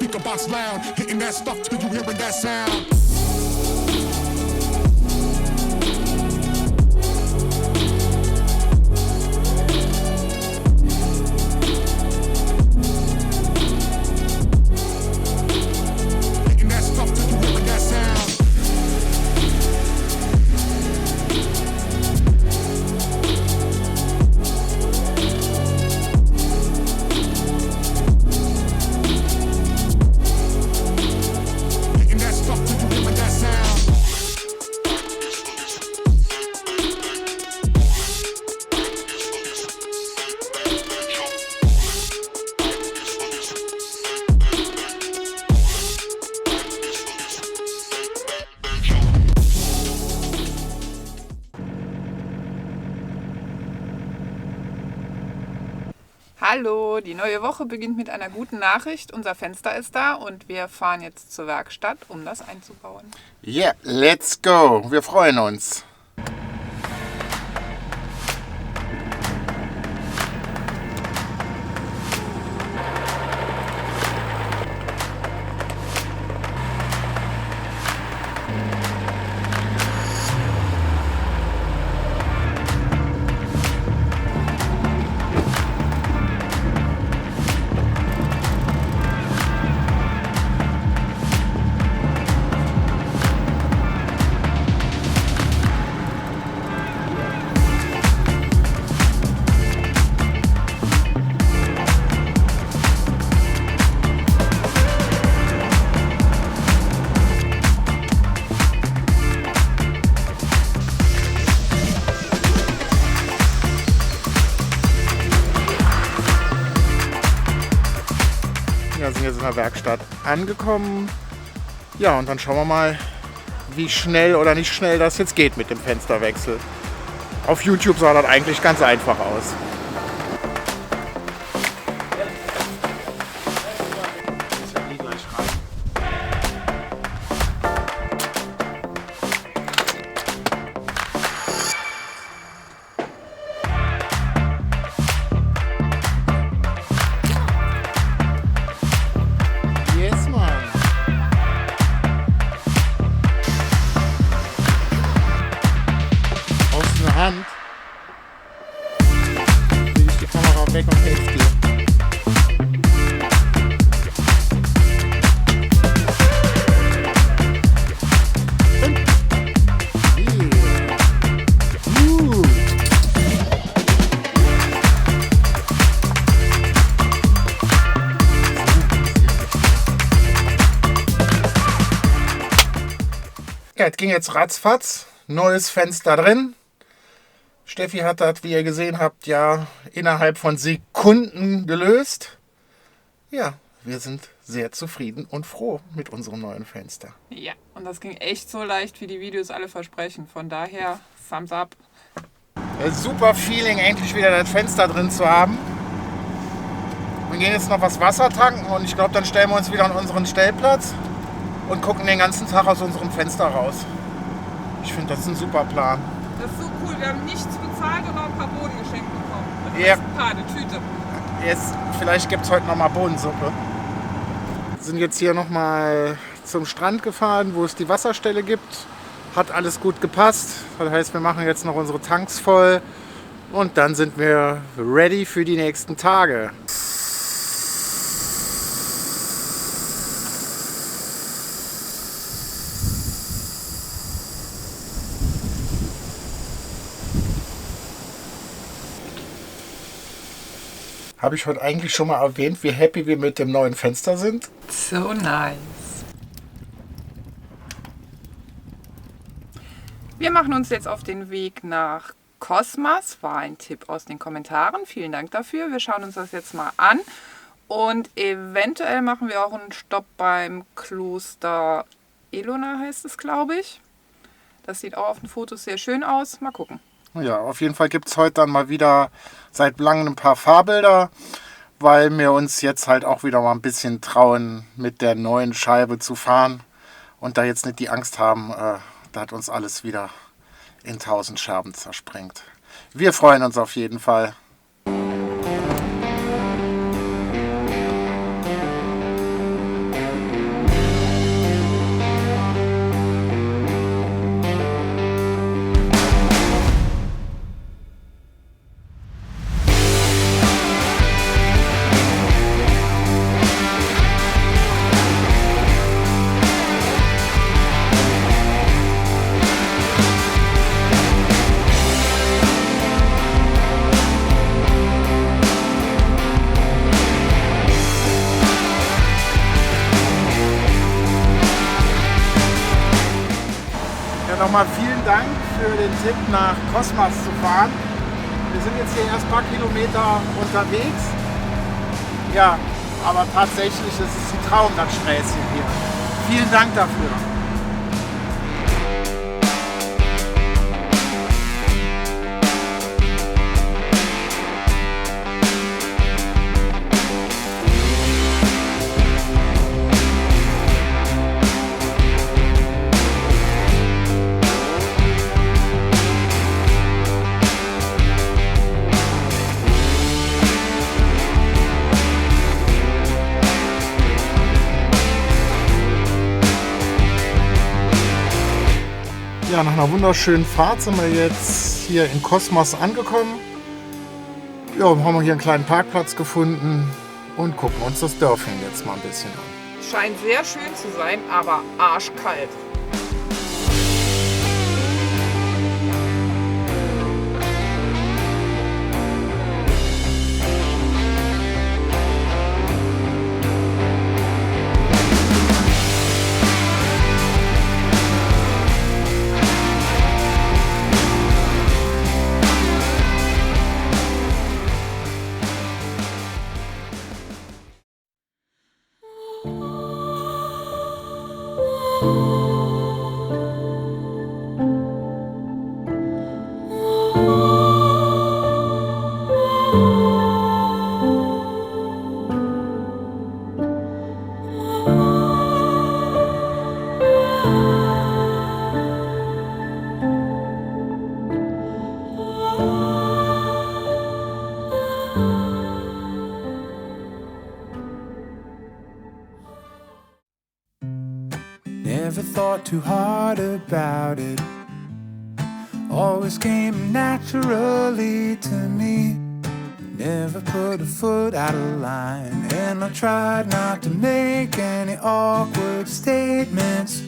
speaker box loud, hitting that stuff till you hearing that sound. Hallo, die neue Woche beginnt mit einer guten Nachricht. Unser Fenster ist da und wir fahren jetzt zur Werkstatt, um das einzubauen. Yeah, let's go. Wir freuen uns. Wir sind jetzt in der Werkstatt angekommen. Ja, und dann schauen wir mal, wie schnell oder nicht schnell das jetzt geht mit dem Fensterwechsel. Auf YouTube sah das eigentlich ganz einfach aus. Hand lege ich die Kamera weg und helfe dir. Ja, es ging jetzt ratzfatz. Neues Fenster drin. Steffi hat das, wie ihr gesehen habt, ja innerhalb von Sekunden gelöst. Ja, wir sind sehr zufrieden und froh mit unserem neuen Fenster. Ja, und das ging echt so leicht, wie die Videos alle versprechen. Von daher, Thumbs up. Super Feeling, endlich wieder das Fenster drin zu haben. Wir gehen jetzt noch was Wasser tanken und ich glaube, dann stellen wir uns wieder an unseren Stellplatz und gucken den ganzen Tag aus unserem Fenster raus. Ich finde, das ist ein super Plan. Das ist so cool, wir haben nichts bezahlt und noch ein paar Bohnen geschenkt bekommen. Ja. Ein paar, eine Tüte. Jetzt, vielleicht gibt es heute noch mal Bohnensuppe. Wir sind jetzt hier noch mal zum Strand gefahren, wo es die Wasserstelle gibt. Hat alles gut gepasst. Das heißt, wir machen jetzt noch unsere Tanks voll und dann sind wir ready für die nächsten Tage. Habe ich heute eigentlich schon mal erwähnt, wie happy wir mit dem neuen Fenster sind? So nice. Wir machen uns jetzt auf den Weg nach Cosmas. War ein Tipp aus den Kommentaren. Vielen Dank dafür. Wir schauen uns das jetzt mal an. Und eventuell machen wir auch einen Stopp beim Kloster Elona, heißt es, glaube ich. Das sieht auch auf den Fotos sehr schön aus. Mal gucken. Ja, auf jeden Fall gibt es heute dann mal wieder seit langem ein paar Fahrbilder, weil wir uns jetzt halt auch wieder mal ein bisschen trauen, mit der neuen Scheibe zu fahren und da jetzt nicht die Angst haben, da hat uns alles wieder in 1000 Scherben zersprengt. Wir freuen uns auf jeden Fall. nochmal vielen Dank für den Tipp, nach Cosmas zu fahren. Wir sind jetzt hier erst ein paar Kilometer unterwegs. Ja, aber tatsächlich ist es ein Traum, das Sträßchen hier. Vielen Dank dafür. Ja, nach einer wunderschönen Fahrt sind wir jetzt hier in Cosmas angekommen. Ja, haben hier einen kleinen Parkplatz gefunden und gucken uns das Dörfchen jetzt mal ein bisschen an. Scheint sehr schön zu sein, aber arschkalt. Never thought too hard about it. Always came naturally to me. Never put a foot out of line, and I tried not to make any awkward statements.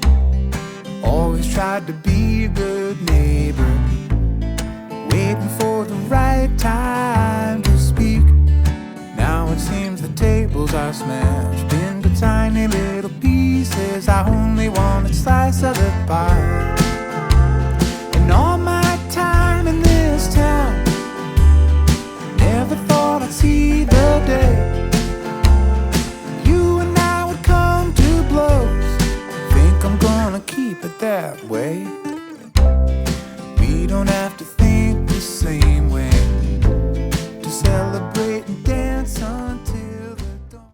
Always tried to be a good neighbor, waiting for the right time to speak. Now it seems the tables are smashed into tiny little pieces. I only want a slice of the pie. And all my time in this town, never thought I'd see the day you and I would come to blows. Think I'm gonna keep it that way. We don't have to think the same way to celebrate and dance until the dawn.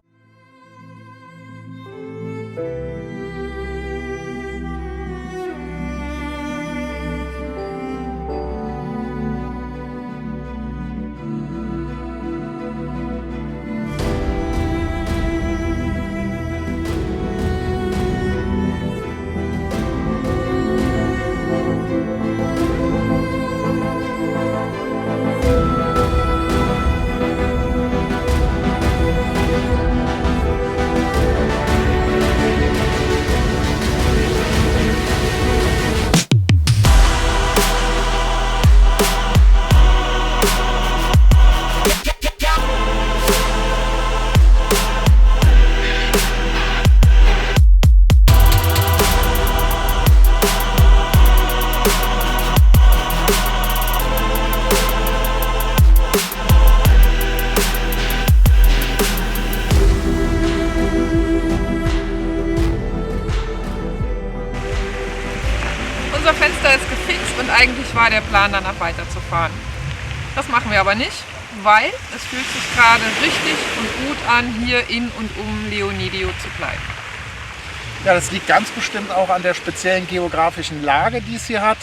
Unser Fenster ist gefixt und eigentlich war der Plan, danach weiterzufahren. Das machen wir aber nicht, weil es fühlt sich gerade richtig und gut an, hier in und um Leonidio zu bleiben. Ja, das liegt ganz bestimmt auch an der speziellen geografischen Lage, die es hier hat.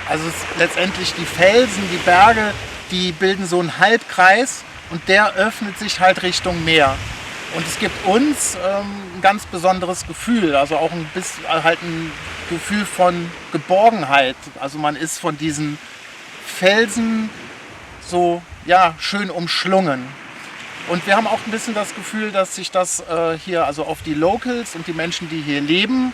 Also letztendlich die Felsen, die Berge, die bilden so einen Halbkreis und der öffnet sich halt Richtung Meer. Und es gibt uns ein ganz besonderes Gefühl, also auch halt ein Gefühl von Geborgenheit. Also man ist von diesen Felsen so ja, schön umschlungen. Und wir haben auch ein bisschen das Gefühl, dass sich das hier also auf die Locals und die Menschen, die hier leben,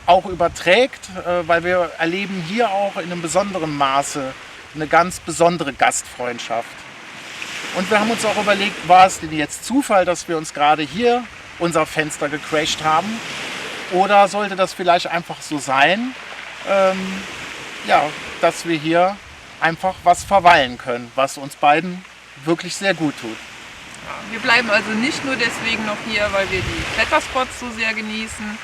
auch überträgt, weil wir erleben hier auch in einem besonderen Maße eine ganz besondere Gastfreundschaft. Und wir haben uns auch überlegt, war es denn jetzt Zufall, dass wir uns gerade hier unser Fenster gecrasht haben? Oder sollte das vielleicht einfach so sein, ja, dass wir hier einfach was verweilen können, was uns beiden wirklich sehr gut tut. Wir bleiben also nicht nur deswegen noch hier, weil wir die Kletterspots so sehr genießen,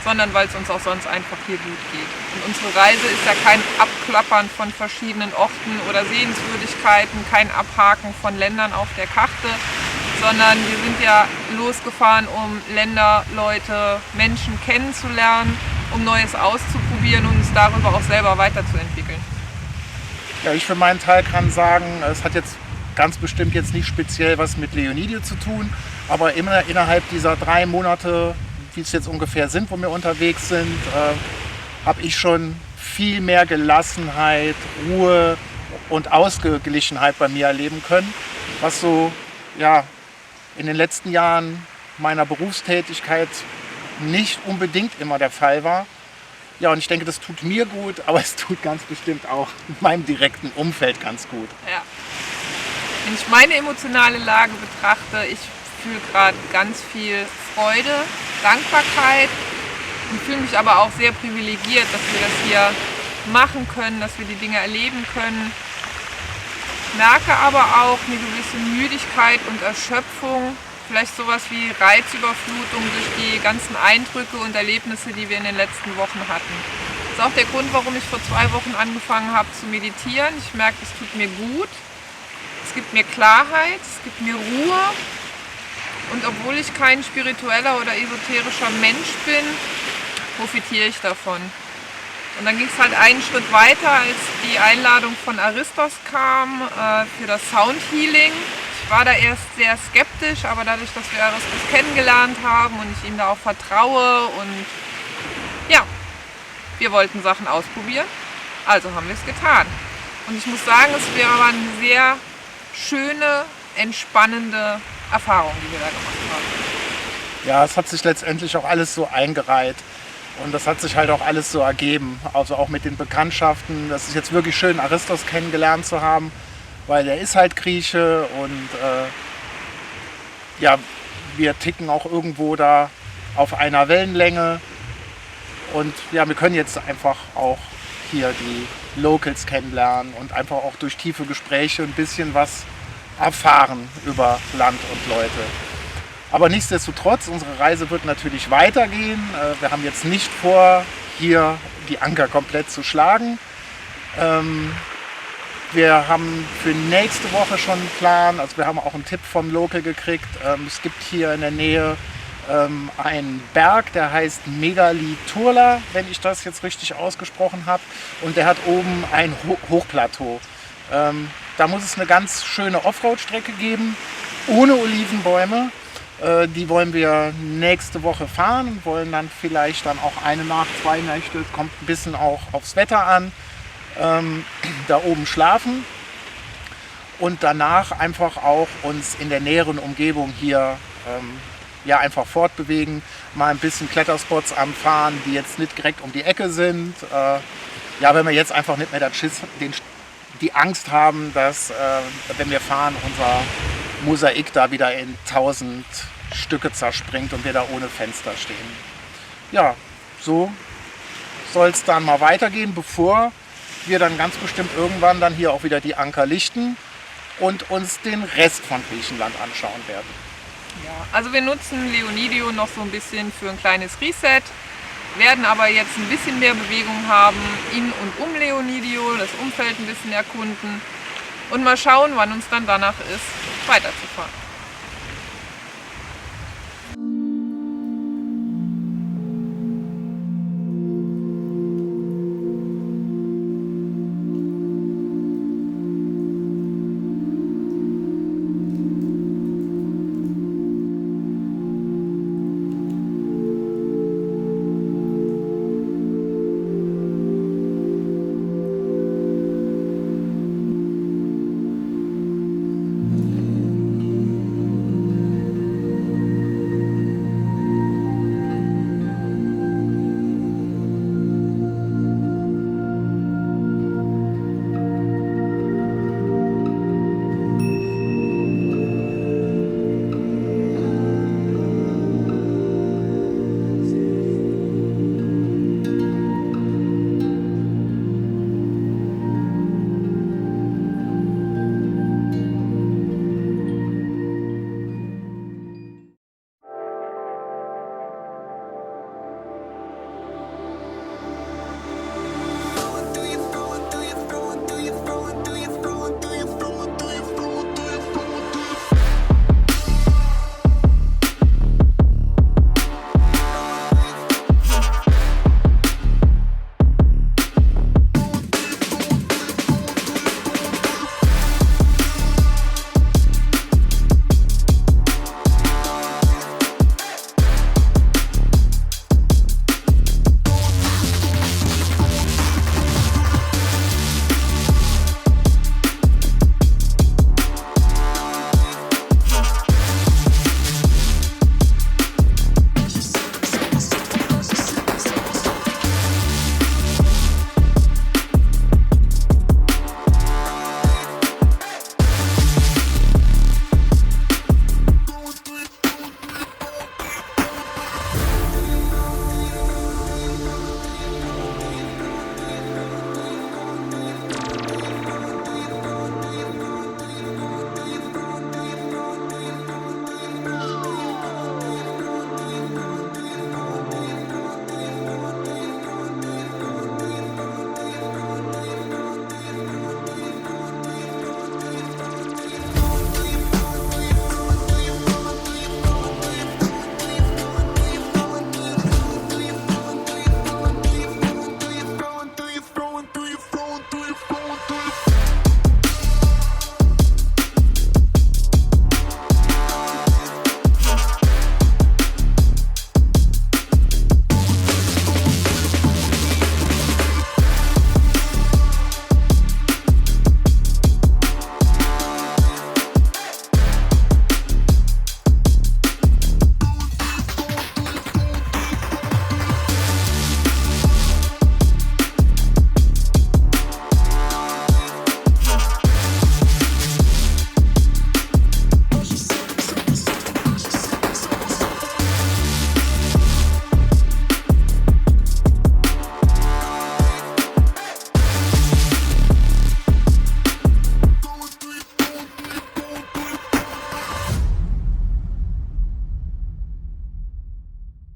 sondern weil es uns auch sonst einfach hier gut geht. Und unsere Reise ist ja kein Abklappern von verschiedenen Orten oder Sehenswürdigkeiten, kein Abhaken von Ländern auf der Karte, sondern wir sind ja losgefahren, um Länder, Leute, Menschen kennenzulernen, um Neues auszuprobieren und uns darüber auch selber weiterzuentwickeln. Ja, ich für meinen Teil kann sagen, es hat jetzt ganz bestimmt jetzt nicht speziell was mit Leonidio zu tun, aber immer innerhalb dieser 3 Monate, wie es jetzt ungefähr sind, wo wir unterwegs sind, habe ich schon viel mehr Gelassenheit, Ruhe und Ausgeglichenheit bei mir erleben können, was so ja, in den letzten Jahren meiner Berufstätigkeit nicht unbedingt immer der Fall war. Ja, und ich denke, das tut mir gut, aber es tut ganz bestimmt auch meinem direkten Umfeld ganz gut. Ja. Wenn ich meine emotionale Lage betrachte, ich fühle gerade ganz viel Freude, Dankbarkeit und fühle mich aber auch sehr privilegiert, dass wir das hier machen können, dass wir die Dinge erleben können. Ich merke aber auch eine gewisse Müdigkeit und Erschöpfung, vielleicht sowas wie Reizüberflutung durch die ganzen Eindrücke und Erlebnisse, die wir in den letzten Wochen hatten. Das ist auch der Grund, warum ich vor 2 Wochen angefangen habe zu meditieren. Ich merke, es tut mir gut, es gibt mir Klarheit, es gibt mir Ruhe. Und obwohl ich kein spiritueller oder esoterischer Mensch bin, profitiere ich davon. Und dann ging es halt einen Schritt weiter, als die Einladung von Aristos kam für das Sound Healing. Ich war da erst sehr skeptisch, aber dadurch, dass wir Aristos kennengelernt haben und ich ihm da auch vertraue und ja, wir wollten Sachen ausprobieren, also haben wir es getan. Und ich muss sagen, es war eine sehr schöne, entspannende Erfahrung, die wir da gemacht haben. Ja, es hat sich letztendlich auch alles so eingereiht. Und das hat sich halt auch alles so ergeben. Also auch mit den Bekanntschaften. Das ist jetzt wirklich schön, Aristos kennengelernt zu haben, weil er ist halt Grieche und ja, wir ticken auch irgendwo da auf einer Wellenlänge. Und ja, wir können jetzt einfach auch hier die Locals kennenlernen und einfach auch durch tiefe Gespräche ein bisschen was erfahren über Land und Leute. Aber nichtsdestotrotz, unsere Reise wird natürlich weitergehen. Wir haben jetzt nicht vor, hier die Anker komplett zu schlagen. Wir haben für nächste Woche schon einen Plan. Also wir haben auch einen Tipp vom Local gekriegt. Es gibt hier in der Nähe einen Berg, der heißt Megali Turla, wenn ich das jetzt richtig ausgesprochen habe. Und der hat oben ein Hochplateau. Da muss es eine ganz schöne Offroad-Strecke geben, ohne Olivenbäume. Die wollen wir nächste Woche fahren und wollen dann vielleicht dann auch 1 Nacht, 2 Nächte, kommt ein bisschen auch aufs Wetter an, da oben schlafen und danach einfach auch uns in der näheren Umgebung hier ja, einfach fortbewegen, mal ein bisschen Kletterspots anfahren, die jetzt nicht direkt um die Ecke sind. Ja, wenn wir jetzt einfach nicht mehr die Angst haben, dass wenn wir fahren, unser Mosaik da wieder in 1000 Stücke zerspringt und wir da ohne Fenster stehen. Ja, so soll es dann mal weitergehen, bevor wir dann ganz bestimmt irgendwann dann hier auch wieder die Anker lichten und uns den Rest von Griechenland anschauen werden. Ja, also wir nutzen Leonidio noch so ein bisschen für ein kleines Reset, werden aber jetzt ein bisschen mehr Bewegung haben in und um Leonidio, das Umfeld ein bisschen erkunden und mal schauen, wann uns dann danach ist, weiterzufahren.